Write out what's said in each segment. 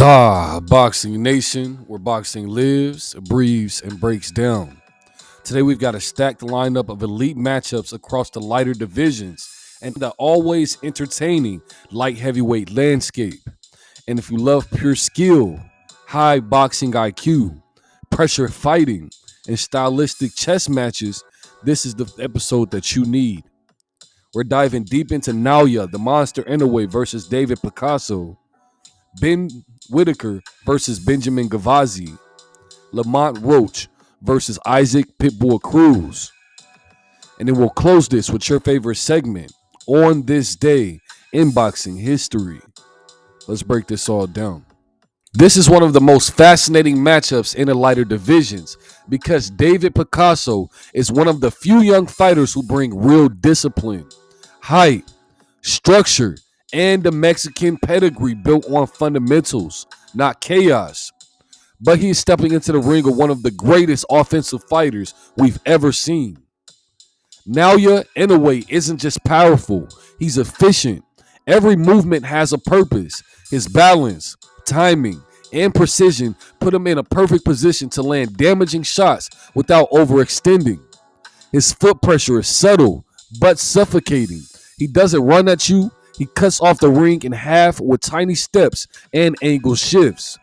ZABoxingNation, where boxing lives, breathes, and breaks down. Today we've got a stacked lineup of elite matchups across the lighter divisions and the always entertaining light heavyweight landscape. And if you love pure skill, high boxing IQ, pressure fighting, and stylistic chess matches, this is the episode that you need. We're diving deep into Naoya, the Monster Inoue versus David Picasso, Whittaker versus Benjamin Gavazi, Lamont Roach versus Pitbull Cruz. And then we'll close this with your favorite segment, On This Day in Boxing History. Let's break this all down. This is one of the most fascinating matchups in the lighter divisions because David Picasso is one of the few young fighters who bring real discipline, height, structure, and the Mexican pedigree built on fundamentals, not chaos. But he is stepping into the ring of one of the greatest offensive fighters we've ever seen. Naoya Inoue isn't just powerful, he's efficient. Every movement has a purpose. His balance, timing, and precision put him in a perfect position to land damaging shots without overextending. His foot pressure is subtle but suffocating. He doesn't run at you. He cuts off the ring in half with tiny steps and angle shifts.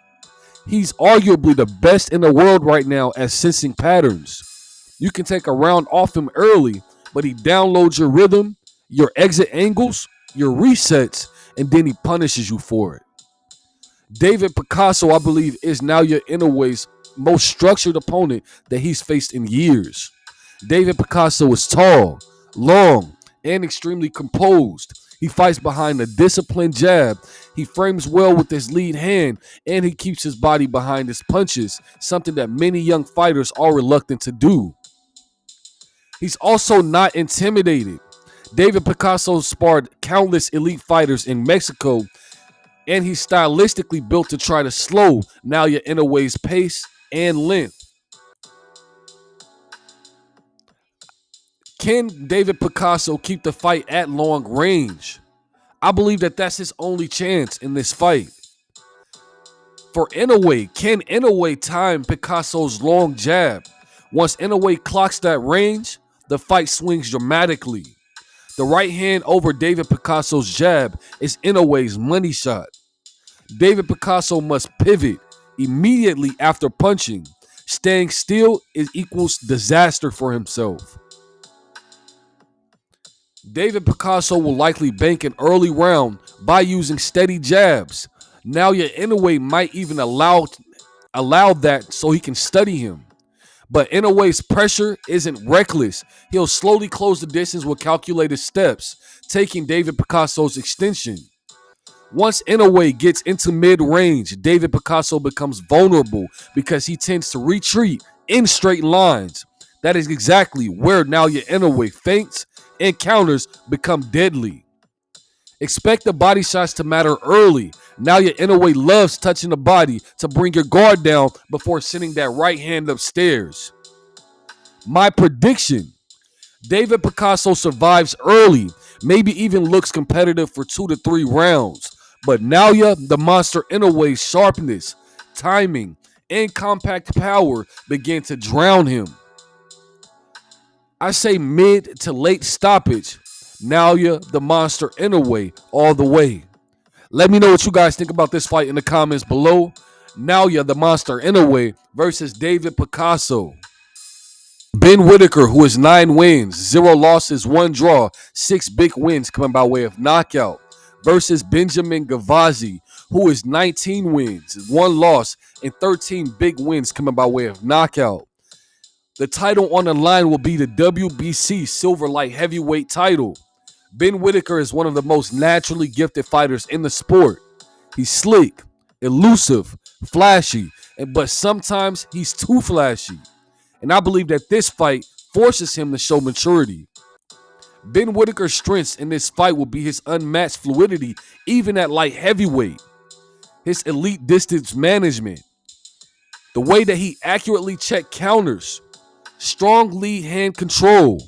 He's arguably the best in the world right now at sensing patterns. You can take a round off him early, but he downloads your rhythm, your exit angles, your resets, and then he punishes you for it. David Picasso, I believe, is Naoya Inoue's most structured opponent that he's faced in years. David Picasso is tall, long, and extremely composed. He fights behind a disciplined jab. He frames well with his lead hand, and he keeps his body behind his punches, something that many young fighters are reluctant to do. He's also not intimidated. David Picasso sparred countless elite fighters in Mexico, and he's stylistically built to try to slow Naoya Inoue's pace and length. Can David Picasso keep the fight at long range? I believe that that's his only chance in this fight. For Inoue, can Inoue time Picasso's long jab? Once Inoue clocks that range, the fight swings dramatically. The right hand over David Picasso's jab is Inoue's money shot. David Picasso must pivot immediately after punching. Staying still equals disaster for himself. David Picasso will likely bank an early round by using steady jabs. Naoya Inoue might even allow that so he can study him. But Inoue's pressure isn't reckless. He'll slowly close the distance with calculated steps, taking David Picasso's extension. Once Inoue gets into mid-range, David Picasso becomes vulnerable because he tends to retreat in straight lines. That is exactly where Naoya Inoue feints and counters become deadly. Expect the body shots to matter early. Naoya Inoue loves touching the body to bring your guard down before sending that right hand upstairs. My prediction, David Picasso survives early, maybe even looks competitive for 2 to 3 rounds. But Naoya, the Monster Inoue's sharpness, timing, and compact power begin to drown him. I say mid to late stoppage, Naoya, the Monster Inoue, all the way. Let me know what you guys think about this fight in the comments below. Naoya, the Monster Inoue versus David Picasso. Whittaker, who has 9 wins, 0 losses, 1 draw, 6 big wins coming by way of knockout, versus Benjamin Gavazi, who is 19 wins, 1 loss, and 13 big wins coming by way of knockout. The title on the line will be the WBC Silver Light Heavyweight title. Whittaker is one of the most naturally gifted fighters in the sport. He's slick, elusive, flashy, but sometimes he's too flashy. And I believe that this fight forces him to show maturity. Whittaker's strengths in this fight will be his unmatched fluidity, even at light heavyweight. His elite distance management. The way that he accurately checks counters. Strong lead hand control,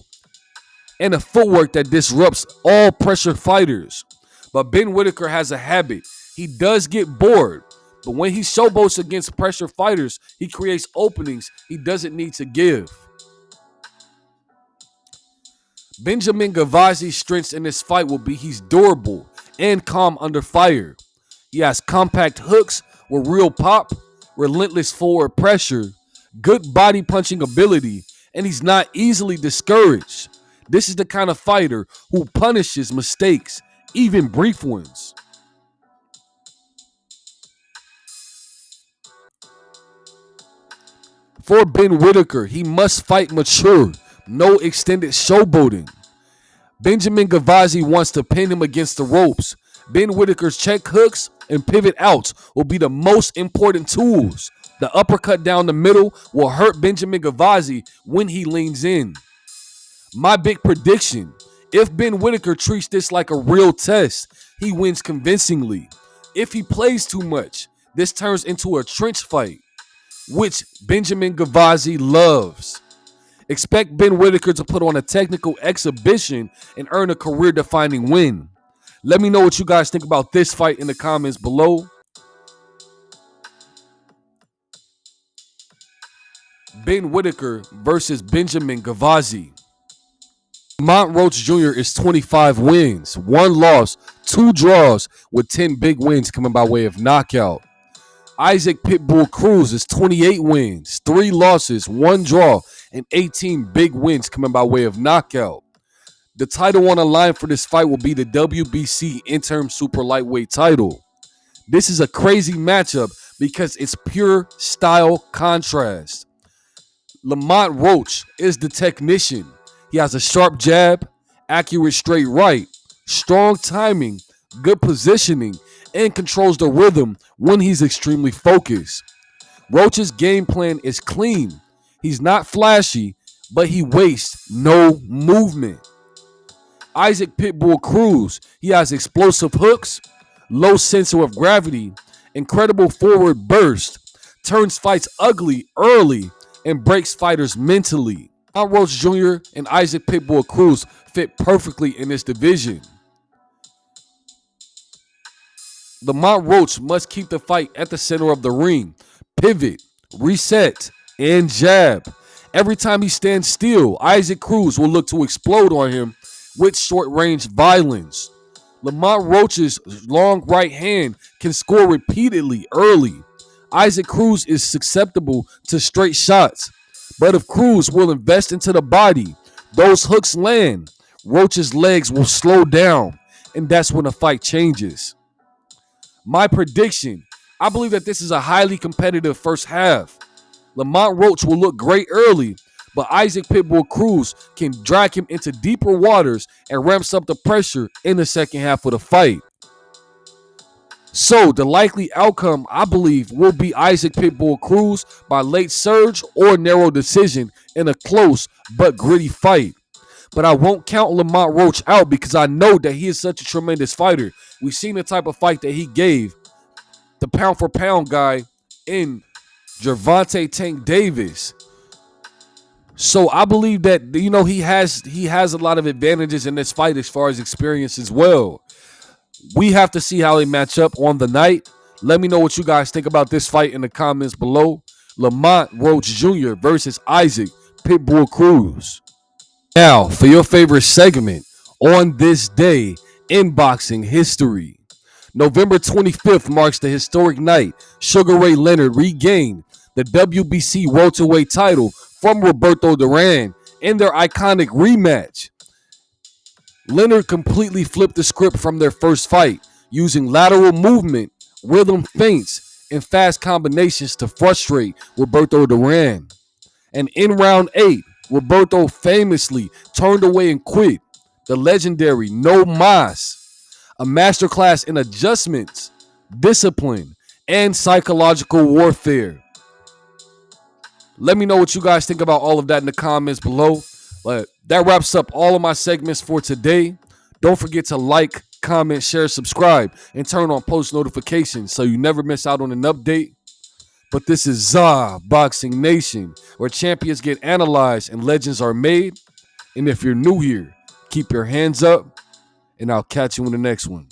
and a footwork that disrupts all pressure fighters. But Whittaker has a habit. He does get bored, But when he showboats against pressure fighters, he creates openings he doesn't need to give. Benjamin Gavazi's strengths in this fight will be he's durable and calm under fire. He has compact hooks with real pop, relentless forward pressure, good body punching ability, and he's not easily discouraged. This is the kind of fighter who punishes mistakes, even brief ones. For Ben Whittaker, he must fight mature, no extended showboating. Benjamin Gavazi wants to pin him against the ropes. Ben Whittaker's check hooks and pivot outs will be the most important tools. The uppercut down the middle will hurt Benjamin Gavazi when he leans in. My big prediction, if Ben Whittaker treats this like a real test, he wins convincingly. If he plays too much, this turns into a trench fight, which Benjamin Gavazi loves. Expect Ben Whittaker to put on a technical exhibition and earn a career-defining win. Let me know what you guys think about this fight in the comments below. Ben Whittaker versus Benjamin Gavazi. Lamont Roach Jr. is 25 wins, 1 loss, 2 draws, with 10 big wins coming by way of knockout. Isaac Pitbull Cruz is 28 wins, 3 losses, 1 draw, and 18 big wins coming by way of knockout. The title on the line for this fight will be the WBC Interim Super Lightweight title. This is a crazy matchup because it's pure style contrast. Lamont Roach is the technician. He has a sharp jab, accurate straight right, strong timing, good positioning, and controls the rhythm when he's extremely focused. Roach's game plan is clean. He's not flashy, but he wastes no movement. Isaac Pitbull Cruz, he has explosive hooks, low center of gravity, incredible forward burst, turns fights ugly early, and breaks fighters mentally. Lamont Roach Jr. and Isaac Pitbull Cruz fit perfectly in this division. Lamont Roach must keep the fight at the center of the ring, pivot, reset, and jab. Every time he stands still, Isaac Cruz will look to explode on him with short-range violence. Lamont Roach's long right hand can score repeatedly early. Isaac Cruz is susceptible to straight shots, but if Cruz will invest into the body, those hooks land, Roach's legs will slow down, and that's when the fight changes. My prediction, I believe that this is a highly competitive first half. Lamont Roach will look great early, but Isaac Pitbull Cruz can drag him into deeper waters and ramps up the pressure in the second half of the fight. So the likely outcome, I believe, will be Isaac Pitbull Cruz by late surge or narrow decision in a close but gritty fight. But I won't count Lamont Roach out because I know that he is such a tremendous fighter. We've seen the type of fight that he gave the pound-for-pound guy in Gervonta Tank Davis. So I believe that, he has a lot of advantages in this fight as far as experience as well. We have to see how they match up on the night. Let me know what you guys think about this fight in the comments below. Lamont Roach Jr. versus Isaac Pitbull Cruz. Now, for your favorite segment, On This Day in Boxing History. November 25th marks the historic night Sugar Ray Leonard regained the WBC welterweight title from Roberto Durán in their iconic rematch. Leonard completely flipped the script from their first fight, using lateral movement, rhythm feints, and fast combinations to frustrate Roberto Durán. And in round 8, Roberto famously turned away and quit. The legendary No Mas, a masterclass in adjustments, discipline, and psychological warfare. Let me know what you guys think about all of that in the comments below. But that wraps up all of my segments for today. Don't forget to like, comment, share, subscribe, and turn on post notifications so you never miss out on an update. But this is ZABoxingNation, where champions get analyzed and legends are made. And if you're new here, keep your hands up, and I'll catch you in the next one.